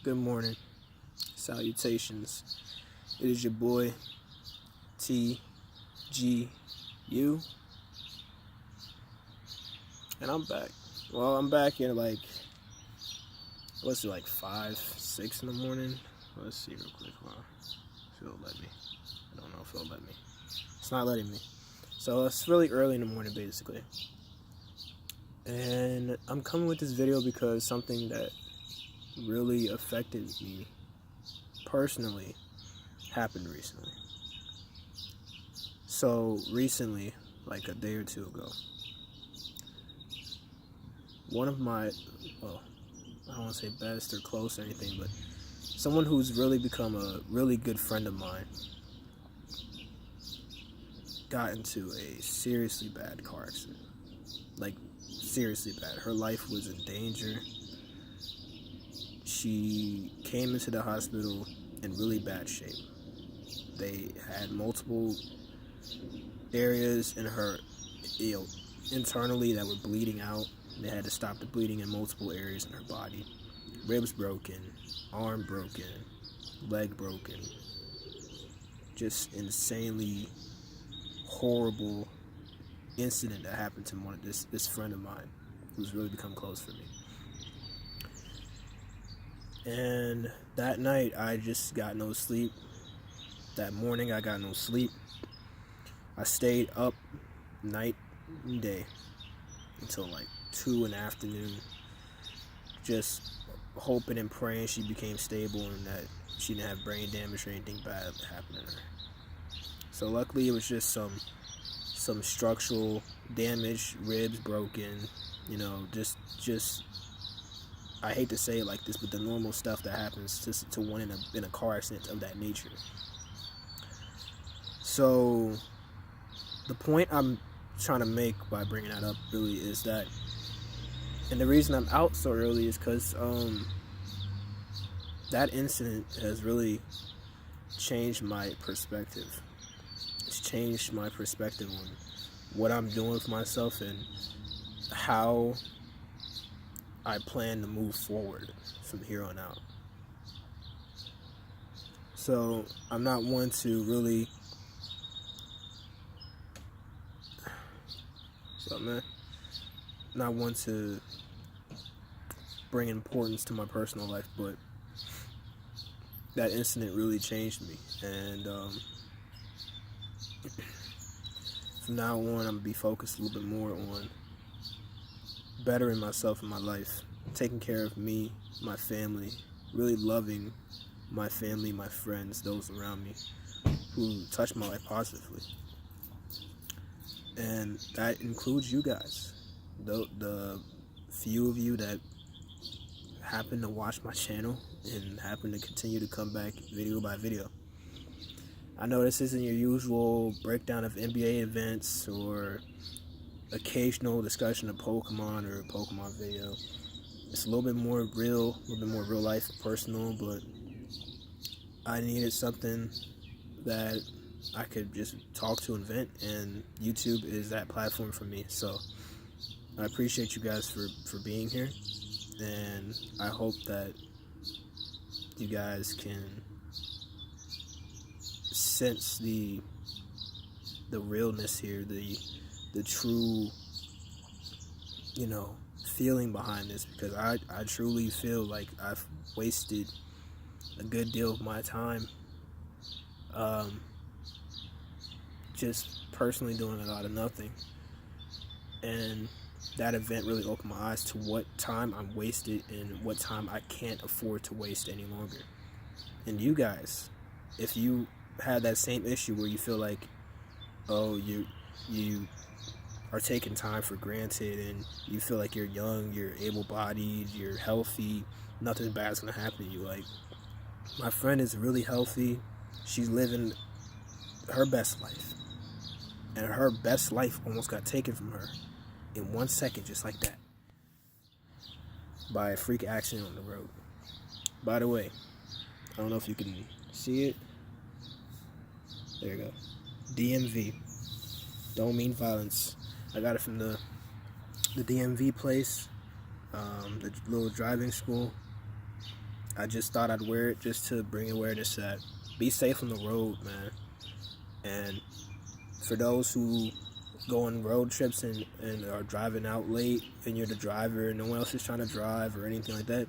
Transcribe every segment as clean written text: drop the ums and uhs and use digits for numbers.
Good morning, salutations. It is your boy TGU, and I'm back. Well, I'm back in like 5, 6 in the morning. Let's see real quick. If it'll let me. I don't know if it'll let me. It's not letting me. So it's really early in the morning, basically. And I'm coming with this video because something that really affected me personally happened recently. So recently, like a day or two ago, one of my, well, I don't want to say best or close or anything, but someone who's really become a really good friend of mine got into a seriously bad car accident. Like, seriously bad. Her life was in danger. She came into the hospital in really bad shape. They had multiple areas in her, internally that were bleeding out. They had to stop the bleeding in multiple areas in her body. Ribs broken, arm broken, leg broken. Just insanely horrible incident that happened to this friend of mine who's really become close for me. And that night I just got no sleep. That morning I got no sleep. I stayed up night and day until like 2 in the afternoon, just hoping and praying she became stable and that she didn't have brain damage or anything bad happen to her. So luckily it was just some structural damage, ribs broken, just I hate to say it like this, but the normal stuff that happens to one in a car accident of that nature. So the point I'm trying to make by bringing that up really is that, and the reason I'm out so early is because that incident has really changed my perspective. It's changed my perspective on what I'm doing for myself and how I plan to move forward from here on out. So I'm not one to really, not one to bring importance to my personal life, but that incident really changed me, and from now on I'm gonna be focused a little bit more on bettering myself in my life, taking care of me, my family, really loving my family, my friends, those around me who touch my life positively. And that includes you guys, the few of you that happen to watch my channel and happen to continue to come back video by video. I know this isn't your usual breakdown of NBA events or occasional discussion of Pokemon or a Pokemon video. It's a little bit more real, life and personal, but I needed something that I could just talk to and vent, and YouTube is that platform for me. So I appreciate you guys for being here, and I hope that you guys can sense the realness here, the true, feeling behind this, because I truly feel like I've wasted a good deal of my time just personally doing a lot of nothing. And that event really opened my eyes to what time I'm wasted and what time I can't afford to waste any longer. And you guys, if you had that same issue where you feel like, oh, you are taking time for granted and you feel like you're young, you're able-bodied, you're healthy, nothing bad's gonna happen to you. Like, my friend is really healthy. She's living her best life, and her best life almost got taken from her in 1 second, just like that, by a freak accident on the road. By the way, I don't know if you can see it. There you go. DMV. Don't mean violence. I got it from the DMV place, the little driving school. I just thought I'd wear it just to bring awareness that be safe on the road, man. And for those who go on road trips and are driving out late and you're the driver and no one else is trying to drive or anything like that,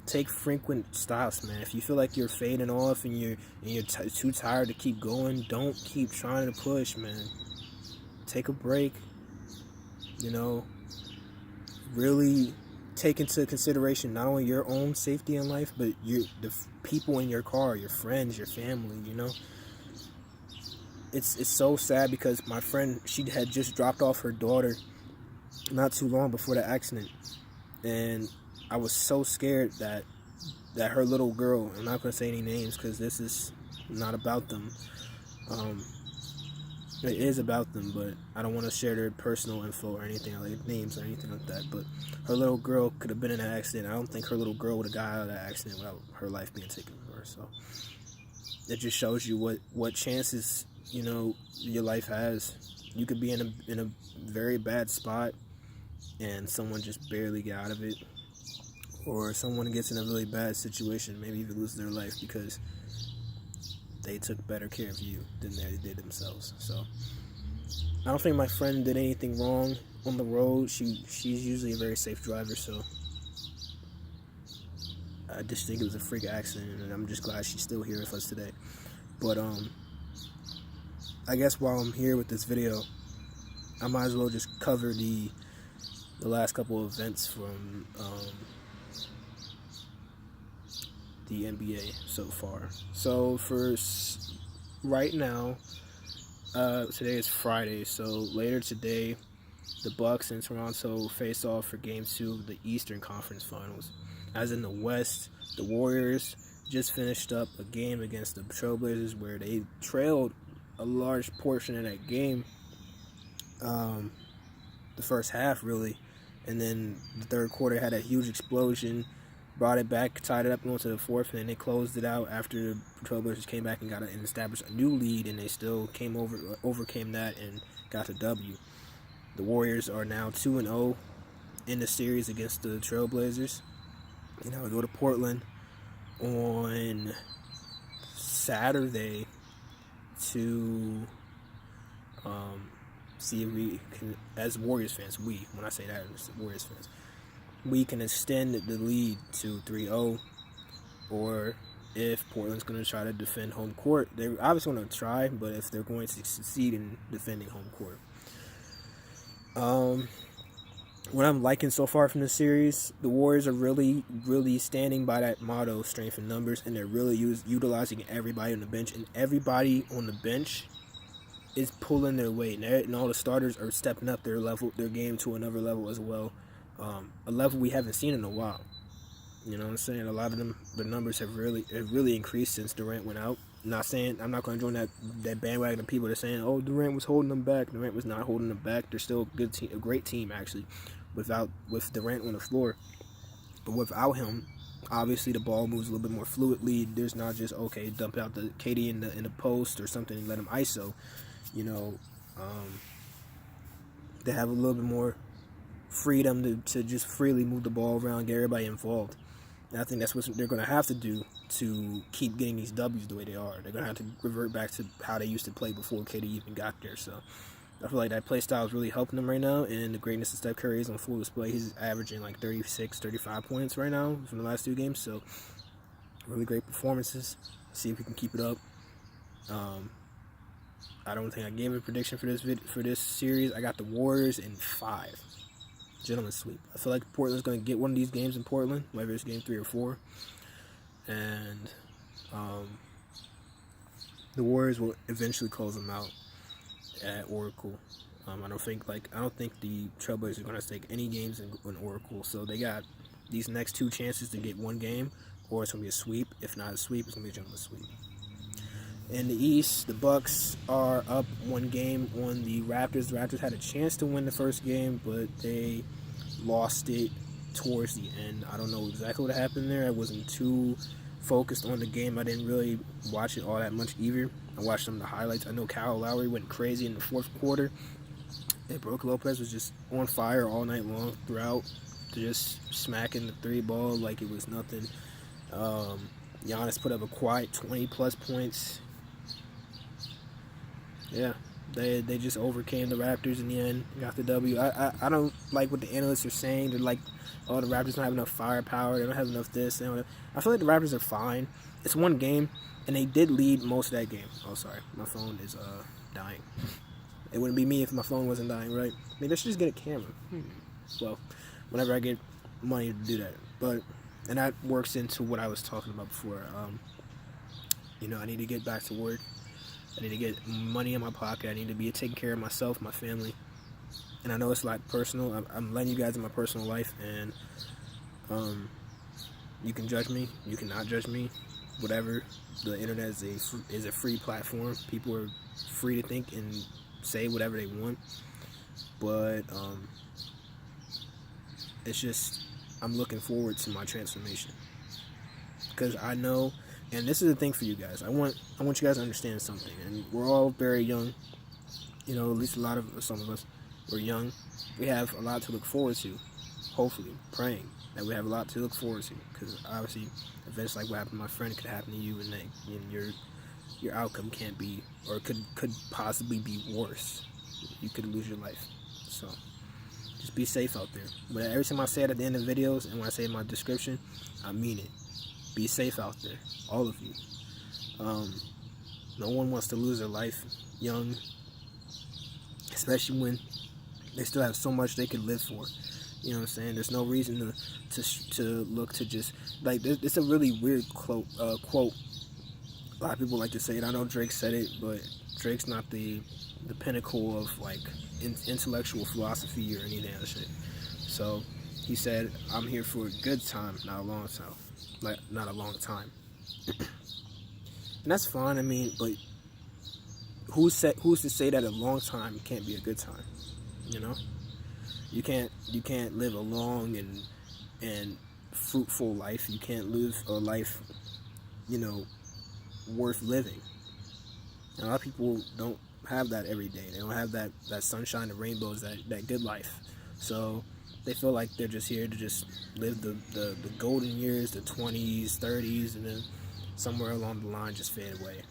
take frequent stops, man. If you feel like you're fading off and you're too tired to keep going, don't keep trying to push, man. Take a break. You know, really take into consideration not only your own safety in life, but the people in your car, your friends, your family. You know, it's so sad because my friend, she had just dropped off her daughter not too long before the accident, and I was so scared that her little girl, I'm not going to say any names because this is not about them. It is about them, but I don't want to share their personal info or anything, like names or anything like that. But her little girl could have been in an accident. I don't think her little girl would have got out of that accident without her life being taken from her. So it just shows you what chances, you know, your life has. You could be in a very bad spot and someone just barely get out of it, or someone gets in a really bad situation, maybe even lose their life because they took better care of you than they did themselves. So I don't think my friend did anything wrong on the road. She's usually a very safe driver, so I just think it was a freak accident, and I'm just glad she's still here with us today. But I guess while I'm here with this video, I might as well just cover the last couple of events from the NBA so far. So for right now, today is Friday, so later today the Bucks and Toronto face off for game 2 of the Eastern Conference Finals. As in the West, the Warriors just finished up a game against the Trailblazers where they trailed a large portion of that game, the first half really, and then the third quarter had a huge explosion, brought it back, tied it up, going to the fourth, and then they closed it out after the Trailblazers came back and established a new lead, and they still overcame that and got the W. The Warriors are now 2-0 in the series against the Trailblazers. And now we go to Portland on Saturday to see if we can, as Warriors fans, when I say that, it's Warriors fans, we can extend the lead to 3-0, or if Portland's going to try to defend home court. They're obviously going to try, but if they're going to succeed in defending home court. What I'm liking so far from the series, the Warriors are really, really standing by that motto, strength in numbers, and they're really utilizing everybody on the bench, and everybody on the bench is pulling their weight, and all the starters are stepping up their game to another level as well. A level we haven't seen in a while. You know what I'm saying? A lot of them, the numbers have really increased since Durant went out. I'm not going to join that bandwagon of people that are saying, "Oh, Durant was holding them back." Durant was not holding them back. They're still a great team actually, with Durant on the floor. But without him, obviously the ball moves a little bit more fluidly. There's not just dump out the KD in the post or something and let him ISO. You know, they have a little bit more freedom to just freely move the ball around, get everybody involved. And I think that's what they're going to have to do to keep getting these W's the way they are. They're going to have to revert back to how they used to play before KD even got there. So I feel like that play style is really helping them right now, and the greatness of Steph Curry is on full display. He's averaging like 36, 35 points right now from the last 2 games. So really great performances. See if we can keep it up. I don't think I gave a prediction for this series. I got the Warriors in 5. Gentleman's sweep. I feel like Portland's going to get one of these games in Portland, whether it's game 3 or 4. And the Warriors will eventually close them out at Oracle. I don't think the Trailblazers are going to take any games in Oracle. So they got these next 2 chances to get one game, or it's going to be a sweep. If not a sweep, it's going to be a gentleman's sweep. In the East, the Bucks are up 1 game on the Raptors. The Raptors had a chance to win the first game, but they lost it towards the end. I don't know exactly what happened there. I wasn't too focused on the game. I didn't really watch it all that much either. I watched some of the highlights. I know Kyle Lowry went crazy in the 4th quarter. And Brook Lopez was just on fire all night long throughout, just smacking the 3 ball like it was nothing. Giannis put up a quiet 20 plus points. Yeah, they just overcame the Raptors in the end, got the W. I don't like what the analysts are saying. They're like, oh, the Raptors don't have enough firepower. They don't have enough this. They don't have... I feel like the Raptors are fine. It's one game, and they did lead most of that game. Oh, sorry, my phone is dying. It wouldn't be me if my phone wasn't dying, right? Maybe they should just get a camera. Well, whenever I get money to do that. But, and that works into what I was talking about before. You know, I need to get back to work. I need to get money in my pocket. I need to be taking care of myself, my family. And I know it's like personal. I'm letting you guys in my personal life, and you can judge me. You cannot judge me. Whatever. The internet is a free platform. People are free to think and say whatever they want. But it's just, I'm looking forward to my transformation, because I know, and this is the thing for you guys. I want you guys to understand something. And we're all very young. You know, at least some of us, we're young. We have a lot to look forward to. Hopefully, praying that we have a lot to look forward to, because obviously, events like what happened to my friend could happen to you, and your outcome can't be, or could possibly be worse. You could lose your life. So just be safe out there. But every time I say it at the end of videos, and when I say it in my description, I mean it. Be safe out there, all of you. No one wants to lose their life young, especially when they still have so much they could live for. You know what I'm saying? There's no reason to look to just, like, it's a really weird quote. A lot of people like to say it. I know Drake said it, but Drake's not the pinnacle of, like, intellectual philosophy or anything else shit. So he said, I'm here for a good time, not a long time. Like, not a long time. And that's fine, I mean, but who's to say that a long time can't be a good time? You know? You can't live a long and fruitful life. You can't live a life, you know, worth living. And a lot of people don't have that every day. They don't have that sunshine and rainbows, that good life. So they feel like they're just here to just live the golden years, the 20s, 30s, and then somewhere along the line just fade away.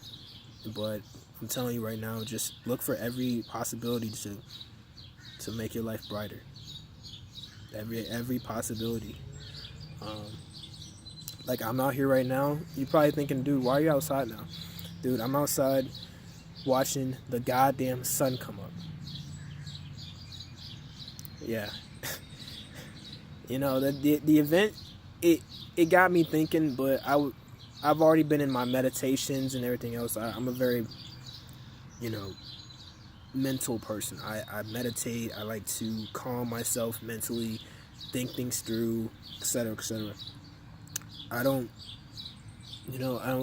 But I'm telling you right now, just look for every possibility to make your life brighter. Every possibility. Like, I'm out here right now. You're probably thinking, dude, why are you outside now? Dude, I'm outside watching the goddamn sun come up. Yeah. You know, the event, it got me thinking, but I've already been in my meditations and everything else. I'm a very, you know, mental person. I meditate. I like to calm myself mentally, think things through, etc., etc. I don't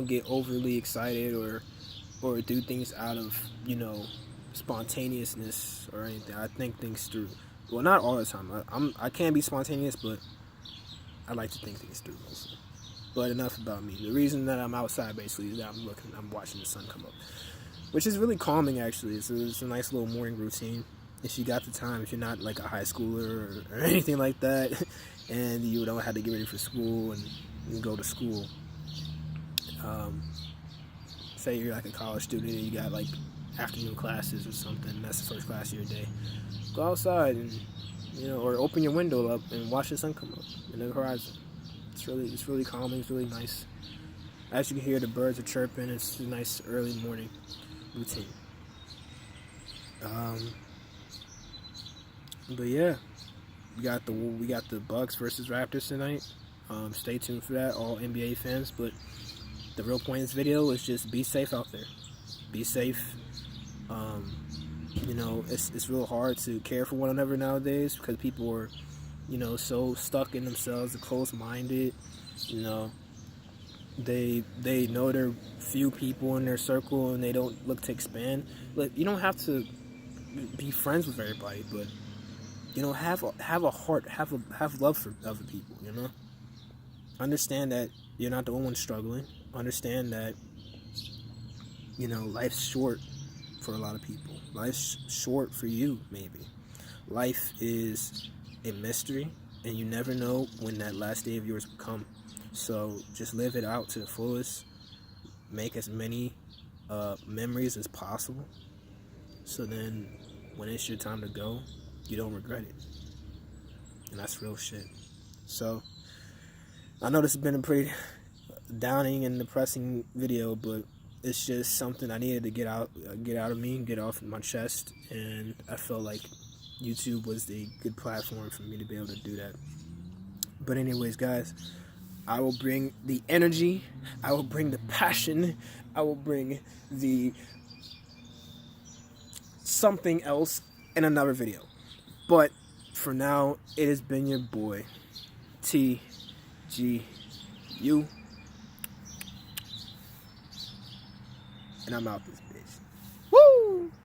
get overly excited or do things out of, you know, spontaneousness or anything. I think things through. Well, not all the time. I can be spontaneous, but I like to think things through mostly. But enough about me. The reason that I'm outside basically is that I'm watching the sun come up, which is really calming actually. It's a nice little morning routine. If you got the time, if you're not like a high schooler or anything like that, and you don't have to get ready for school and go to school. Say you're like a college student and you got like afternoon classes or something. That's the first class of your day. Go outside and, you know, or open your window up and watch the sun come up in the horizon. It's really calming. It's really nice. As you can hear, the birds are chirping. It's a nice early morning routine. But yeah, we got the Bucks versus Raptors tonight. Stay tuned for that, all NBA fans. But the real point of this video is just be safe out there. Be safe. You know, it's real hard to care for one another nowadays because people are, you know, so stuck in themselves, close-minded. You know, they know there are few people in their circle and they don't look to expand. But you don't have to be friends with everybody, but, you know, have a heart, have love for other people. You know, understand that you're not the only one struggling. Understand that, you know, life's short for a lot of people. Life's short for you, maybe. Life is a mystery, and you never know when that last day of yours will come. So just live it out to the fullest. Make as many memories as possible. So then when it's your time to go, you don't regret it. And that's real shit. So I know this has been a pretty downing and depressing video, but it's just something I needed to get out of me, get off my chest, and I felt like YouTube was the good platform for me to be able to do that. But anyways, guys, I will bring the energy, I will bring the passion, I will bring the something else in another video. But for now, it has been your boy, TGU. And I'm out this.